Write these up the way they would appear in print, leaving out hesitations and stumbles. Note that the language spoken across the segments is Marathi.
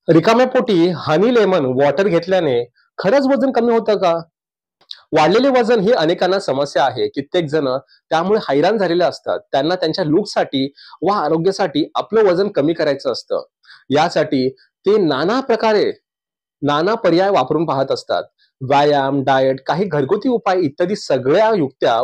रिकाम्या पोटी हनी लेमन वॉटर घेतल्याने खरंच वजन कमी होतं का? वाढलेले वजन ही अनेकांना समस्या आहे. कित्येक जण त्यामुळे हैराण झालेले असतात. त्यांना त्यांच्या लुकसाठी व आरोग्यासाठी आपलं वजन कमी करायचं असतं. यासाठी ते नाना पर्याय वापरून पाहत असतात. व्यायाम, डाएट, काही घरगुती उपाय इत्यादी सगळ्या युक्त्या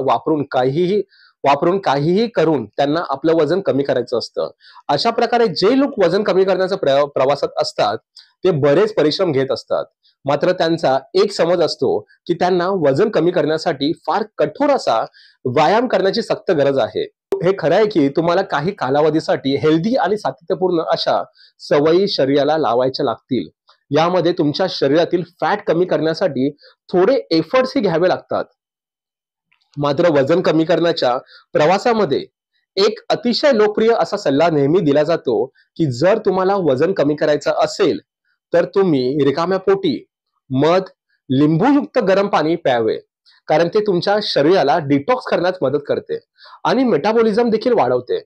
वापरून काहीही करून त्यांना आपलं वजन कमी करायचं असतं. अशा प्रकारे जे लोक वजन कमी करण्याच्या प्रवासात असतात, ते बरेच परिश्रम घेत असतात. मात्र त्यांचा एक समज असतो, की त्यांना वजन कमी करण्यासाठी फार कठोर असा व्यायाम करण्याची सक्त गरज आहे. हे खरं आहे, की तुम्हाला काही कालावधीसाठी हेल्दी आणि सातत्यपूर्ण अशा सवयी शरीराला लावायच्या लागतील. यामध्ये तुमच्या शरीरातील फॅट कमी करण्यासाठी थोडे एफर्ट्सही घ्यावे लागतात. मात्र वजन कमी करण्याच्या प्रवासामध्ये एक अतिशय लोकप्रिय असा सल्ला नेहमी दिला जातो, की जर तुम्हाला वजन कमी करायचं असेल, तर तुम्ही रिकाम्या पोटी मध, लिंबूयुक्त गरम पाणी प्यावे. कारण ते तुमच्या शरीराला डिटॉक्स करण्यास मदत करते आणि मेटाबॉलिझम देखील वाढवते.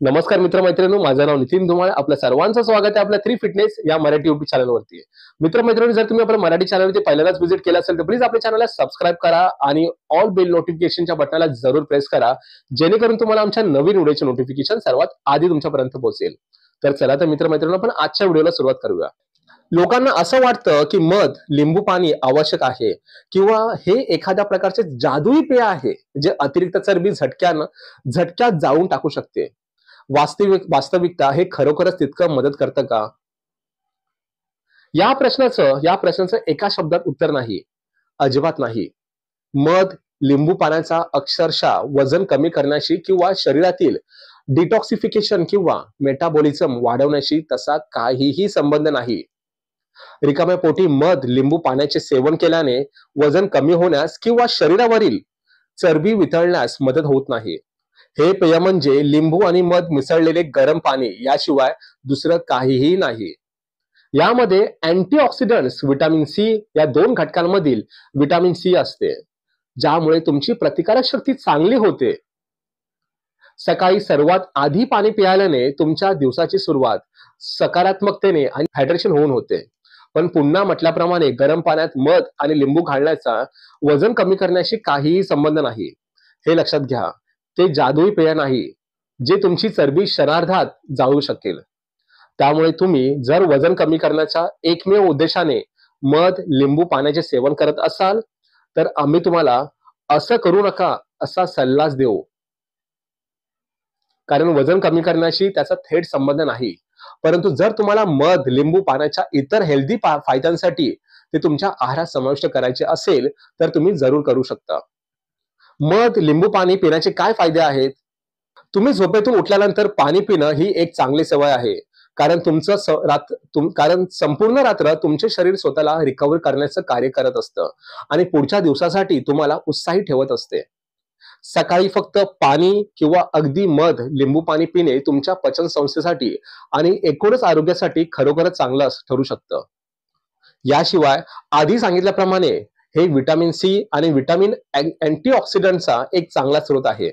नमस्कार मित्र-मैत्रिणींनो, माझं नाव नितीन धुमाळ. आपलं सर्वांचं स्वागत आहे आपल्या 3 फिटनेस या मराठी युट्यूब चॅनलवरती. मित्र-मैत्रिणींनो, जर तुम्ही आपल्या मराठी चॅनलवरती पहिल्यांदाच व्हिजिट केलं असेल, तर प्लीज आपल्या चॅनलला सबस्क्राईब करा आणि ऑल बेल नोटिफिकेशनच्या बटनाला जरूर प्रेस करा, जेणेकरून तुम्हाला आमच्या नवीन व्हिडिओचे नोटिफिकेशन सर्वात आधी तुमच्यापर्यंत पोहोचेल. तर चला तर मित्र-मैत्रिणींनो, आपण आजच्या व्हिडिओला सुरुवात करूया. लोकांना असं वाटतं, की मध, लिंबू पाणी आवश्यक आहे किंवा हे एखाद्या प्रकारचे जादुई पेय आहे, जे अतिरिक्त चरबी झटक्यात जाळून टाकू शकते. वास्तविकता हे खरोखरच तितकं मदत करतं का? या प्रश्नाचं एका शब्दात उत्तर नाही, अजिबात नाही. मध, लिंबू पाण्याचा अक्षरशः वजन कमी करण्याशी किंवा शरीरातील डिटॉक्सिफिकेशन किंवा मेटाबॉलिझम वाढवण्याशी तसा काहीही संबंध नाही. रिकाम्या पोटी मध, लिंबू पाण्याचे सेवन केल्याने वजन कमी होण्यास किंवा शरीरावरील चरबी वितळण्यास मदत होत नाही. हे पेय म्हणजे लिंबू आणि मध मिसळलेले गरम पाणी, याशिवाय दुसरं काहीही नाही. यामध्ये अँटीऑक्सिडंट्स व्हिटॅमिन सी या 2 घटकांमधील व्हिटॅमिन सी असते, ज्यामुळे तुमची प्रतिकारक शक्ती चांगली होते. सकाळी सर्वात आधी पाणी प्यायल्याने तुमच्या दिवसाची सुरुवात सकारात्मकतेने आणि हायड्रेशन होऊन होते. पण पुन्हा म्हटल्याप्रमाणे गरम पाण्यात मध आणि लिंबू घालण्याचा वजन कमी करण्याशी काहीही संबंध नाही. हे लक्षात घ्या. ते जादुई पेय नाही, जे तुमची चरबी क्षणार्धात जाळू शकेल. त्यामुळे तुम्ही जर वजन कमी करण्याच्या एकमेव उद्देशाने मध, लिंबू पाण्याचे सेवन करत असाल, तर आम्ही तुम्हाला असं करू नका असा सल्लाच देऊ. कारण वजन कमी करण्याशी त्याचा थेट संबंध नाही. परंतु जर तुम्हाला मध, लिंबू पाण्याच्या इतर हेल्दी फायद्यांसाठी ते तुमच्या आहारात समाविष्ट करायचे असेल, तर तुम्ही जरूर करू शकता. मध, लिंबू पाणी पिण्याचे काय फायदे आहेत? तुम्ही झोपेतून उठल्यानंतर पाणी पिणं ही एक चांगली सवय आहे. कारण संपूर्ण रात्र तुमचे शरीर स्वतःला रिकव्हर करण्याचं कार्य करत असतं आणि पुढच्या दिवसासाठी तुम्हाला उत्साही ठेवत असते. सकाळी फक्त पाणी किंवा अगदी मध, लिंबू पाणी पिणे तुमच्या पचन संस्थेसाठी आणि एकूणच आरोग्यासाठी खरोखरच चांगलं ठरू शकतं. याशिवाय आधी सांगितल्याप्रमाणे हे व्हिटॅमिन सी आणि व्हिटॅमिन अँटीऑक्सिडंटचा एक चांगला स्रोत आहे.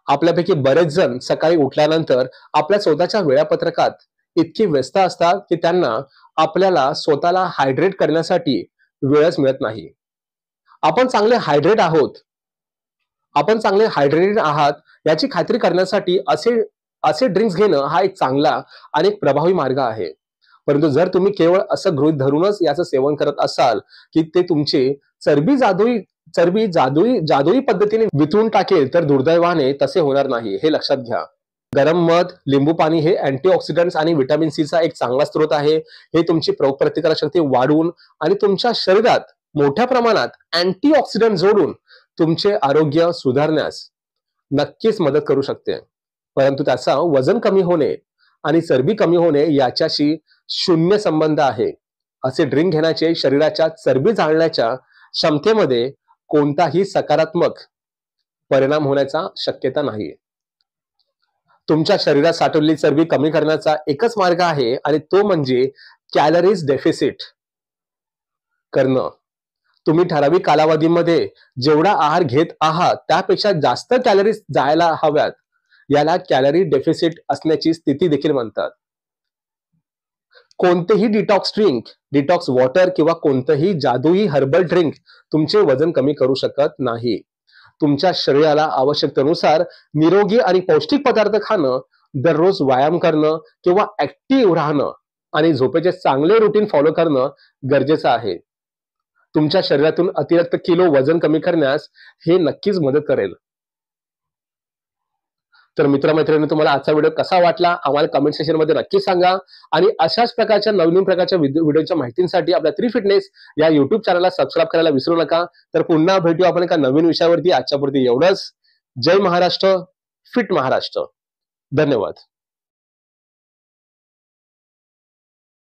आपल्यापैकी बरेच जण सकाळी उठल्यानंतर आपल्या स्वतःच्या वेळापत्रकात इतके व्यस्त असतात, की त्यांना आपल्याला स्वतःला हायड्रेट करण्यासाठी वेळच मिळत नाही. आपण चांगले हायड्रेटेड आहात याची खात्री करण्यासाठी असे ड्रिंक्स घेणं हा एक चांगला आणि एक प्रभावी मार्ग आहे. परंतु जर तुम्ही केवळ असं गृहीत धरूनच याचं सेवन करत असाल, की ते तुमची चरबी जादुई पद्धतीने वितळून टाकेल, तर दुर्दैवाने तसे होणार नाही, हे लक्षात घ्या. गरम मध, लिंबू पाणी हे अँटीऑक्सिडंट्स आणि व्हिटॅमिन सी चा एक चांगला स्रोत आहे. हे तुमची रोगप्रतिकारक शक्ती वाढवून आणि तुमच्या शरीरात मोठ्या प्रमाणात अँटीऑक्सिडंट जोडून तुमचे आरोग्य सुधारण्यास नक्कीच मदत करू शकते. परंतु त्याचा वजन कमी होणे आणि चरबी कमी होणे याच्याशी शून्य संबंध आहे. असे ड्रिंक घेण्याचे शरीराच्या चरबी जाळण्याच्या क्षमतेमध्ये कोणताही सकारात्मक परिणाम होण्याचा शक्यता नाही. तुमच्या शरीरात साठवलेली चरबी कमी करण्याचा एकच मार्ग आहे आणि तो म्हणजे कॅलरीज डेफिसिट करणं. तुम्ही ठराविक कालावधीमध्ये जेवढा आहार घेत आहात त्यापेक्षा जास्त कॅलरीज जायला हव्यात. याला कॅलरी डेफिसिट असण्याची स्थिती देखील म्हणतात. कोणतेही डिटॉक्स ड्रिंक, डिटॉक्स वॉटर किंवा कोणतंही जादुई हर्बल ड्रिंक तुमचे वजन कमी करू शकत नाही. तुमच्या शरीराला आवश्यकतेनुसार निरोगी आणि पौष्टिक पदार्थ खाणं, दररोज व्यायाम करणं किंवा ऍक्टिव्ह राहणं आणि झोपेचे चांगले रुटीन फॉलो करणं गरजेचं आहे. तुमच्या शरीरातून अतिरिक्त किलो वजन कमी करण्यास हे नक्कीच मदत करेल. तर मित्रमैत्रिणी, तुम्हाला आजचा व्हिडिओ कसा वाटला आम्हाला कमेंट सेक्शन मध्ये नक्की सांगा. आणि अशाच प्रकारच्या नवीन प्रकारच्या व्हिडिओच्या माहितीसाठी आपल्या 3 फिटनेस या युट्यूब चॅनलला सबस्क्राईब करायला विसरू नका. तर पुन्हा भेटू आपण एका नवीन विषयावरती. आजच्यापुरती एवढंच. जय महाराष्ट्र, फिट महाराष्ट्र. धन्यवाद.